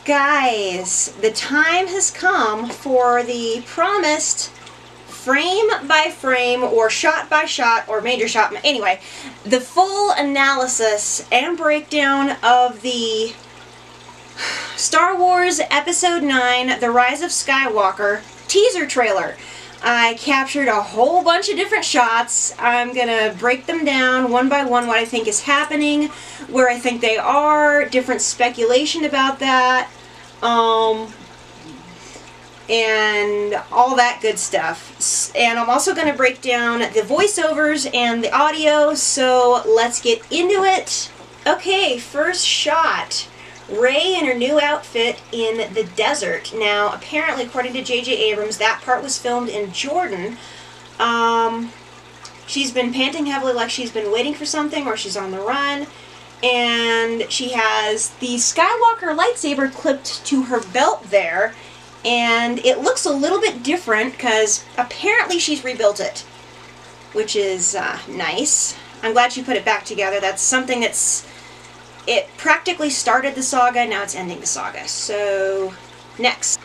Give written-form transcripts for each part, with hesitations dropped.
Guys, the time has come for the promised frame by frame or shot by shot or major shot, anyway, the full analysis and breakdown of the Star Wars Episode 9, The Rise of Skywalker teaser trailer. I captured a whole bunch of different shots. I'm gonna break them down one by one, what I think is happening, where I think they are, different speculation about that, and all that good stuff. And I'm also gonna break down the voiceovers and the audio, so let's get into it. Okay, first shot. Rey in her new outfit in the desert. Now, apparently, according to J.J. Abrams, that part was filmed in Jordan. She's been panting heavily like she's been waiting for something or she's on the run. And she has the Skywalker lightsaber clipped to her belt there. And it looks a little bit different because apparently she's rebuilt it, which is nice. I'm glad she put it back together. That's something that's... It practically started the saga, now it's ending the saga. So, next.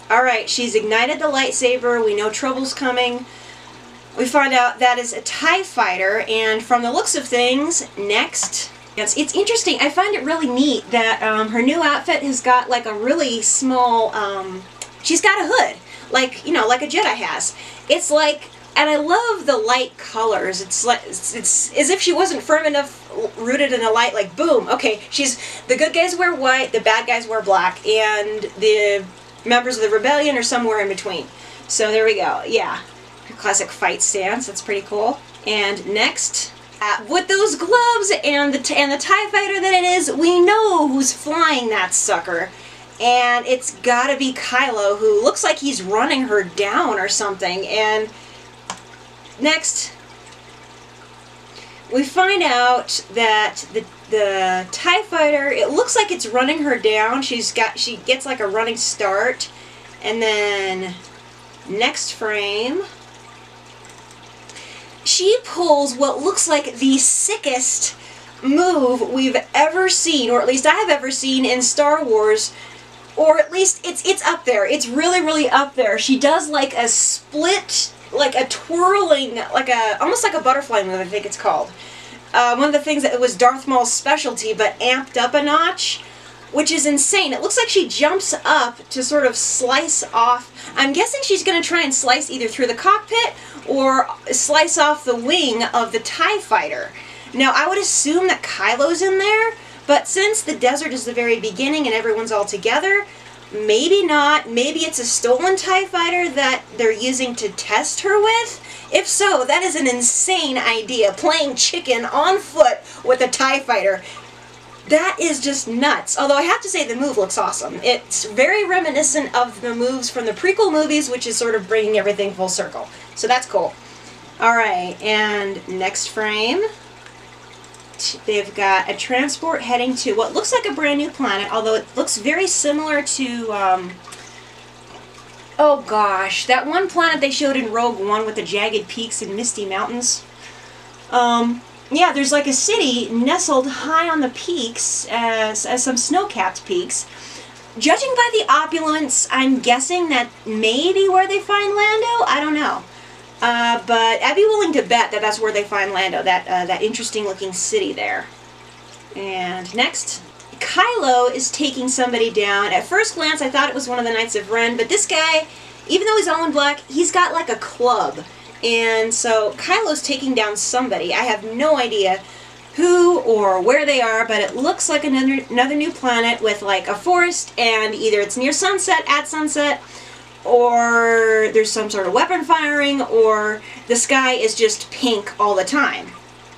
Alright, she's ignited the lightsaber, we know trouble's coming. We find out that is a TIE fighter, and from the looks of things, next. It's interesting, I find it really neat that her new outfit has got like a really small, she's got a hood, like, you know, like a Jedi has. It's like, and I love the light colors. It's like it's as if she wasn't firm enough rooted in the light, like boom, okay, the good guys wear white, the bad guys wear black, and the members of the rebellion are somewhere in between. So there we go. Yeah, her classic fight stance. That's pretty cool. And next, with those gloves and the TIE fighter that it is, we know who's flying that sucker. And it's gotta be Kylo, who looks like he's running her down or something. And next, we find out that the TIE fighter, it looks like it's running her down. She gets like a running start. And then, next frame, she pulls what looks like the sickest move we've ever seen, or at least I have ever seen in Star Wars. Or at least it's up there. It's really, really up there. She does like a split, like a twirling, like almost like a butterfly move, I think it's called. One of the things that was Darth Maul's specialty, but amped up a notch, which is insane. It looks like she jumps up to sort of slice off. I'm guessing she's going to try and slice either through the cockpit or slice off the wing of the TIE fighter. Now, I would assume that Kylo's in there, but since the desert is the very beginning and everyone's all together, maybe not. Maybe it's a stolen TIE fighter that they're using to test her with. If so, that is an insane idea. Playing chicken on foot with a TIE fighter. That is just nuts. Although I have to say the move looks awesome. It's very reminiscent of the moves from the prequel movies, which is sort of bringing everything full circle. So that's cool. Alright, and next frame. They've got a transport heading to what looks like a brand new planet, although it looks very similar to, oh gosh, that one planet they showed in Rogue One with the jagged peaks and misty mountains. Yeah, there's like a city nestled high on the peaks, as some snow-capped peaks. Judging by the opulence, I'm guessing that maybe where they find Lando? I don't know. But I'd be willing to bet that that's where they find Lando, that interesting-looking city there. And next, Kylo is taking somebody down. At first glance, I thought it was one of the Knights of Ren, but this guy, even though he's all in black, he's got like a club. And so Kylo's taking down somebody. I have no idea who or where they are, but it looks like another new planet with like a forest, and either it's near sunset, at sunset, or there's some sort of weapon firing, or the sky is just pink all the time.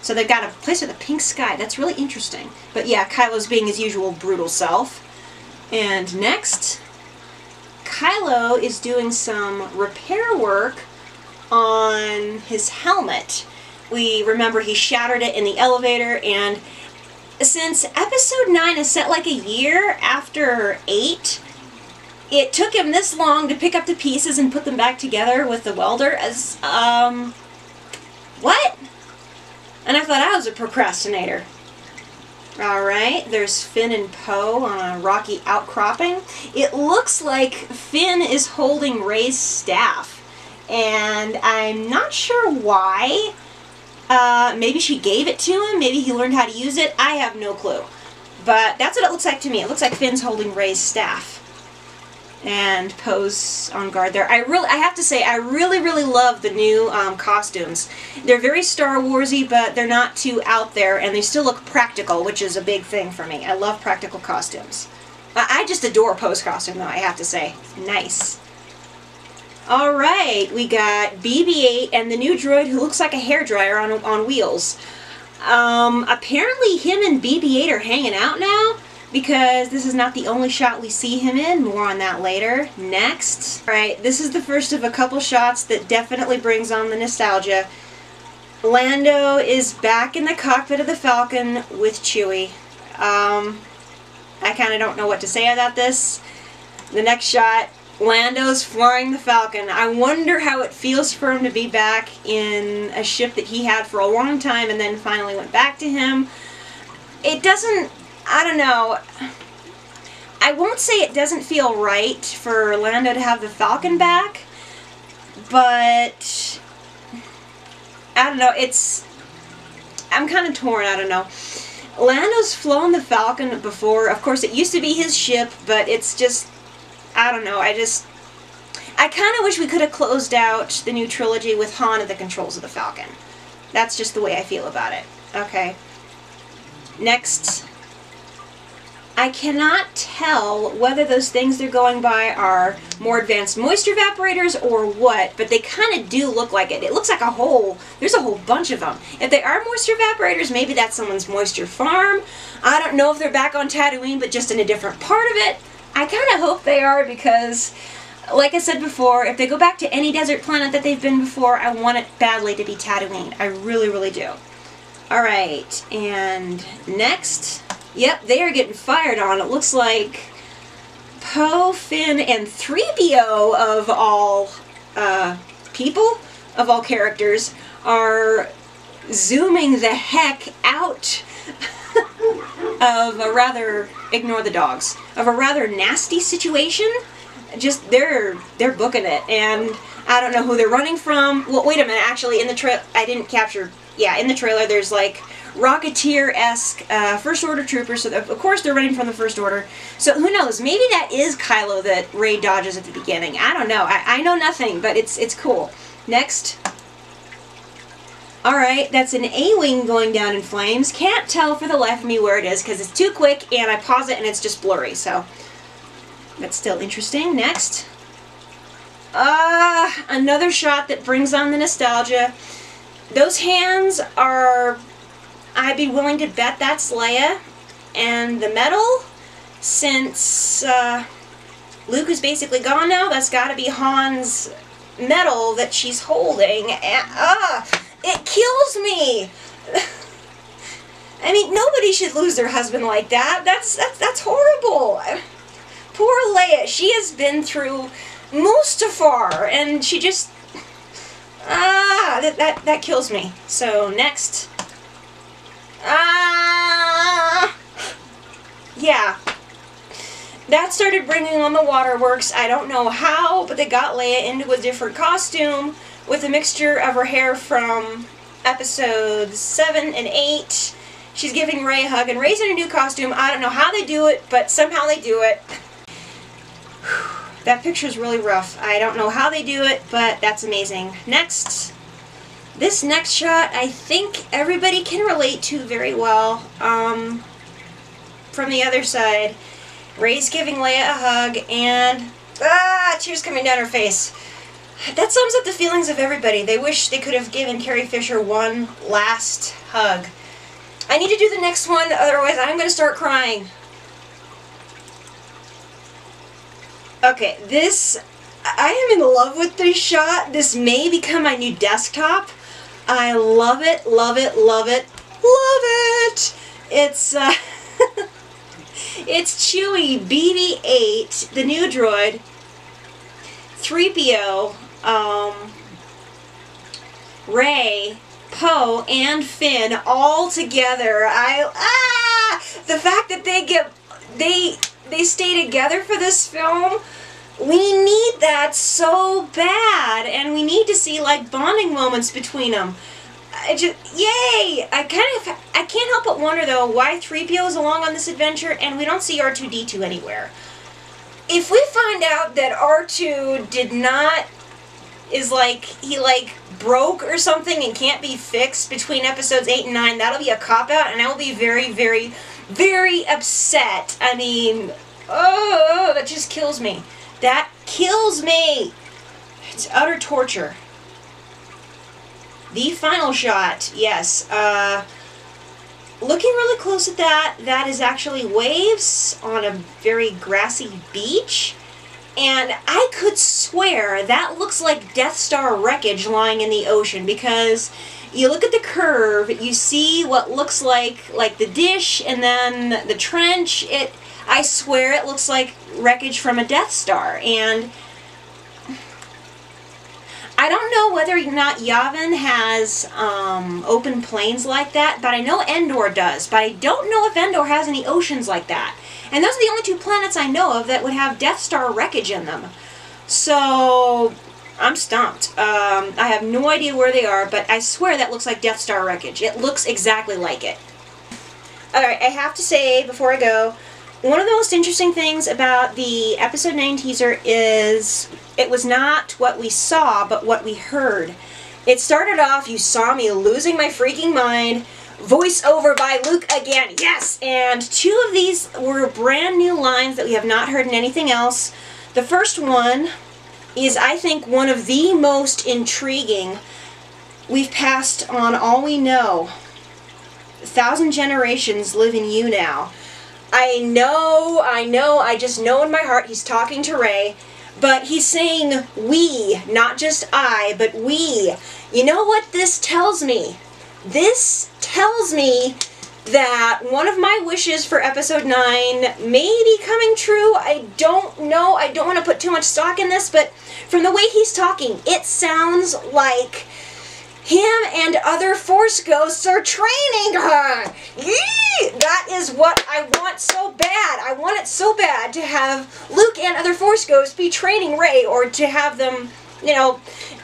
So they've got a place with a pink sky. That's really interesting. But yeah, Kylo's being his usual brutal self. And next, Kylo is doing some repair work on his helmet. We remember he shattered it in the elevator, and since Episode 9 is set like a year after 8, it took him this long to pick up the pieces and put them back together with the welder as, what? And I thought I was a procrastinator. Alright, there's Finn and Poe on a rocky outcropping. It looks like Finn is holding Rey's staff, and I'm not sure why. Maybe she gave it to him, maybe he learned how to use it, I have no clue. But that's what it looks like to me. It looks like Finn's holding Rey's staff. And Poe's on guard there. I have to say, I really love the new costumes. They're very Star Warsy, but they're not too out there, and they still look practical, which is a big thing for me. I love practical costumes. I just adore Poe's costume, though, I have to say. Nice. Alright, we got BB-8 and the new droid who looks like a hairdryer on wheels. Apparently him and BB-8 are hanging out now, because this is not the only shot we see him in. More on that later. Next. Alright, this is the first of a couple shots that definitely brings on the nostalgia. Lando is back in the cockpit of the Falcon with Chewie. I kind of don't know what to say about this. The next shot, Lando's flying the Falcon. I wonder how it feels for him to be back in a ship that he had for a long time and then finally went back to him. It doesn't... I don't know. I won't say it doesn't feel right for Lando to have the Falcon back, but I don't know, I'm kind of torn, I don't know. Lando's flown the Falcon before. Of course, it used to be his ship, but it's just, I don't know, I kind of wish we could have closed out the new trilogy with Han at the controls of the Falcon. That's just the way I feel about it. Okay. Next. I cannot tell whether those things they're going by are more advanced moisture evaporators or what, but they kind of do look like it. It looks like there's a whole bunch of them. If they are moisture evaporators, maybe that's someone's moisture farm. I don't know if they're back on Tatooine, but just in a different part of it. I kind of hope they are because, like I said before, if they go back to any desert planet that they've been before, I want it badly to be Tatooine. I really do. Alright, and next... Yep, they are getting fired on. It looks like Poe, Finn, and 3PO of all people, of all characters, are zooming the heck out of a rather, ignore the dogs, of a rather nasty situation. Just, they're booking it, and I don't know who they're running from. Well, wait a minute, actually, in the I didn't capture, yeah, in the trailer there's like Rocketeer-esque First Order troopers, so of course they're running from the First Order. So who knows, maybe that is Kylo that Rey dodges at the beginning. I don't know, I know nothing, but it's cool. Next. Alright, that's an A-Wing going down in flames. Can't tell for the life of me where it is, because it's too quick, and I pause it and it's just blurry, so that's still interesting. Next. Another shot that brings on the nostalgia. Those hands are... I'd be willing to bet that's Leia. And the medal, since Luke is basically gone now, that's got to be Han's medal that she's holding. And, it kills me! I mean, nobody should lose their husband like that. That's horrible. Poor Leia. She has been through Mustafar, and she just... that kills me. So, next... yeah. That started bringing on the waterworks. I don't know how, but they got Leia into a different costume with a mixture of her hair from episodes 7 and 8. She's giving Rey a hug, and Rey's in a new costume. I don't know how they do it, but somehow they do it. That picture's really rough. I don't know how they do it, but that's amazing. Next. This next shot, I think everybody can relate to very well. From the other side, Rey's giving Leia a hug, and tears coming down her face. That sums up the feelings of everybody. They wish they could have given Carrie Fisher one last hug. I need to do the next one, otherwise I'm going to start crying. Okay, I am in love with this shot. This may become my new desktop. I love it, love it, love it, love it! It's, it's Chewie, BB-8, the new droid, 3PO, Rey, Poe, and Finn all together. the fact that they stay together for this film, we need that so bad, and we need to see like bonding moments between them. Yay! I can't help but wonder though why 3PO is along on this adventure and we don't see R2-D2 anywhere. If we find out that R2 he broke or something and can't be fixed between episodes 8 and 9, that'll be a cop-out, and I will be very, very, very upset. I mean, oh, that just kills me. That kills me! It's utter torture. The final shot, yes. Looking really close at that is actually waves on a very grassy beach. And I could swear that looks like Death Star wreckage lying in the ocean, because you look at the curve, you see what looks like the dish and then the trench. I swear it looks like wreckage from a Death Star. And I don't know whether or not Yavin has open plains like that, but I know Endor does. But I don't know if Endor has any oceans like that. And those are the only two planets I know of that would have Death Star wreckage in them. So, I'm stumped. I have no idea where they are, but I swear that looks like Death Star wreckage. It looks exactly like it. Alright, I have to say, before I go, one of the most interesting things about the Episode 9 teaser is it was not what we saw, but what we heard. It started off, you saw me losing my freaking mind, voiceover by Luke again, yes! And two of these were brand new lines that we have not heard in anything else. The first one is, I think, one of the most intriguing. We've passed on all we know. 1,000 generations live in you now. I know, I just know in my heart he's talking to Rey, but he's saying we, not just I, but we. You know what this tells me? This tells me that one of my wishes for Episode 9 may be coming true. I don't know. I don't want to put too much stock in this, but from the way he's talking, it sounds like him and other Force ghosts are training her. Yee! That is what I want so bad. I want it so bad to have Luke and other Force ghosts be training Rey, or to have them, you know,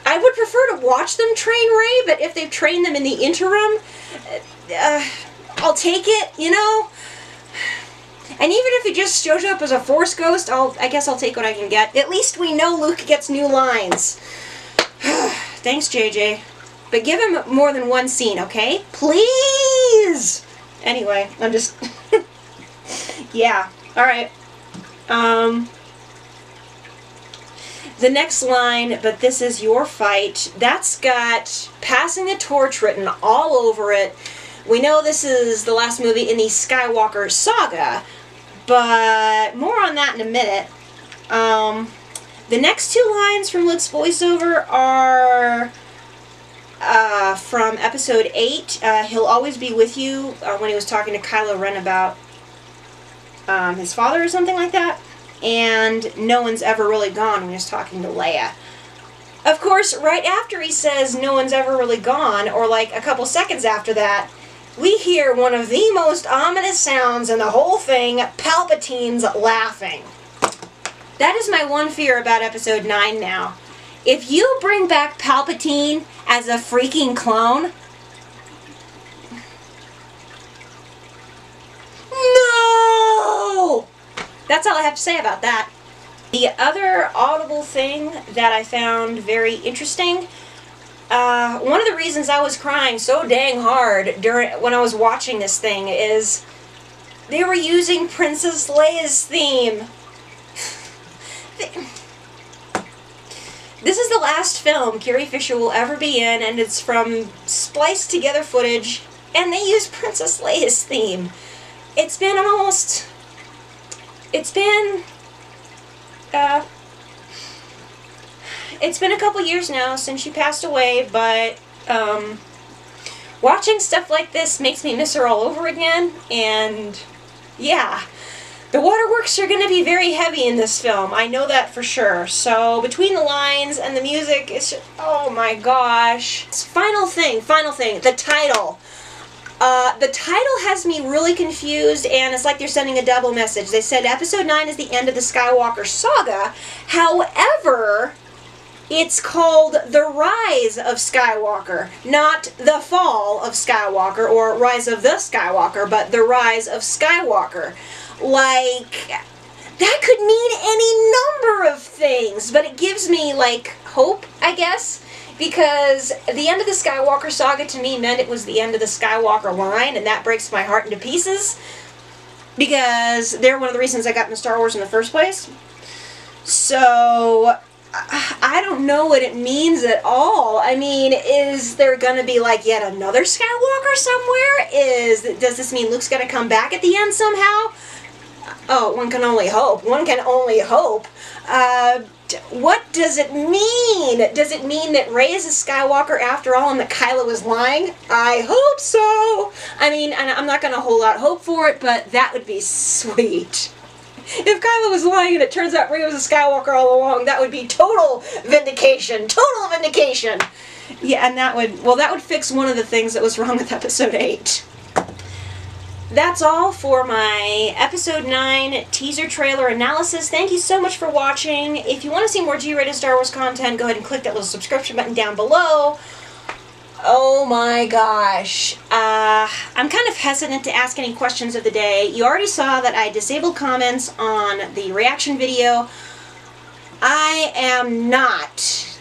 I would prefer to watch them train Rey, but if they've trained them in the interim, I'll take it, you know? And even if he just shows up as a Force ghost, I guess I'll take what I can get. At least we know Luke gets new lines. Thanks, JJ. But give him more than one scene, okay? Please! Anyway, I'm just... yeah. Alright. The next line, but this is your fight, that's got passing the torch written all over it. We know this is the last movie in the Skywalker saga, but more on that in a minute. The next two lines from Luke's voiceover are from Episode 8. He'll always be with you, when he was talking to Kylo Ren about his father or something like that. And no one's ever really gone when he was talking to Leia. Of course, right after he says no one's ever really gone, or like a couple seconds after that, we hear one of the most ominous sounds in the whole thing, Palpatine's laughing. That is my one fear about Episode 9 now. If you bring back Palpatine as a freaking clone... No! That's all I have to say about that. The other audible thing that I found very interesting, one of the reasons I was crying so dang hard when I was watching this thing is they were using Princess Leia's theme. This is the last film Carrie Fisher will ever be in, and it's from spliced together footage, and they use Princess Leia's theme. It's been almost... It's been a couple years now since she passed away, but watching stuff like this makes me miss her all over again, and yeah, the waterworks are going to be very heavy in this film. I know that for sure. So between the lines and the music, it's just, oh my gosh. Final thing, the title. The title has me really confused, and it's like they're sending a double message. They said Episode 9 is the end of the Skywalker saga. However, it's called The Rise of Skywalker, not The Fall of Skywalker or Rise of the Skywalker, but The Rise of Skywalker. Like, that could mean any number of things, but it gives me, like, hope, I guess, because the end of the Skywalker saga to me meant it was the end of the Skywalker line, and that breaks my heart into pieces, because they're one of the reasons I got into Star Wars in the first place. So I don't know what it means at all. I mean, is there going to be, like, yet another Skywalker somewhere? Does this mean Luke's going to come back at the end somehow? Oh, one can only hope. One can only hope. What does it mean? Does it mean that Rey is a Skywalker after all and that Kylo is lying? I hope so. I mean, I'm not going to hold out hope for it, but that would be sweet. If Kylo was lying and it turns out Rey was a Skywalker all along, that would be total vindication. Total vindication. Yeah, and that would fix one of the things that was wrong with Episode 8. That's all for my Episode 9 teaser trailer analysis. Thank you so much for watching. If you want to see more G-rated Star Wars content, go ahead and click that little subscription button down below. Oh my gosh. I'm kind of hesitant to ask any questions of the day. You already saw that I disabled comments on the reaction video. I am not.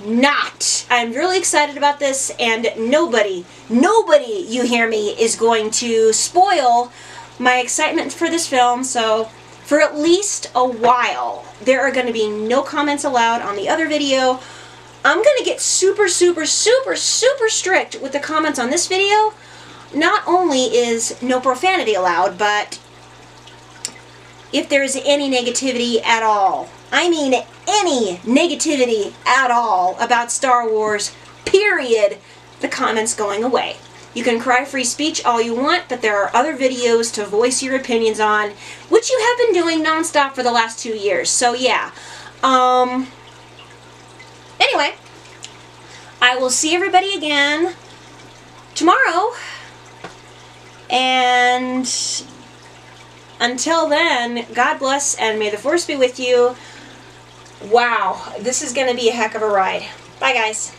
I'm really excited about this, and nobody, you hear me, is going to spoil my excitement for this film, so for at least a while, there are going to be no comments allowed on the other video. I'm going to get super strict with the comments on this video. Not only is no profanity allowed, but if there's any negativity at all, I mean any negativity at all about Star Wars, period, the comments going away. You can cry free speech all you want, but there are other videos to voice your opinions on, which you have been doing nonstop for the last 2 years. So yeah. Anyway, I will see everybody again tomorrow. And until then, God bless and may the Force be with you. Wow, this is going to be a heck of a ride. Bye, guys.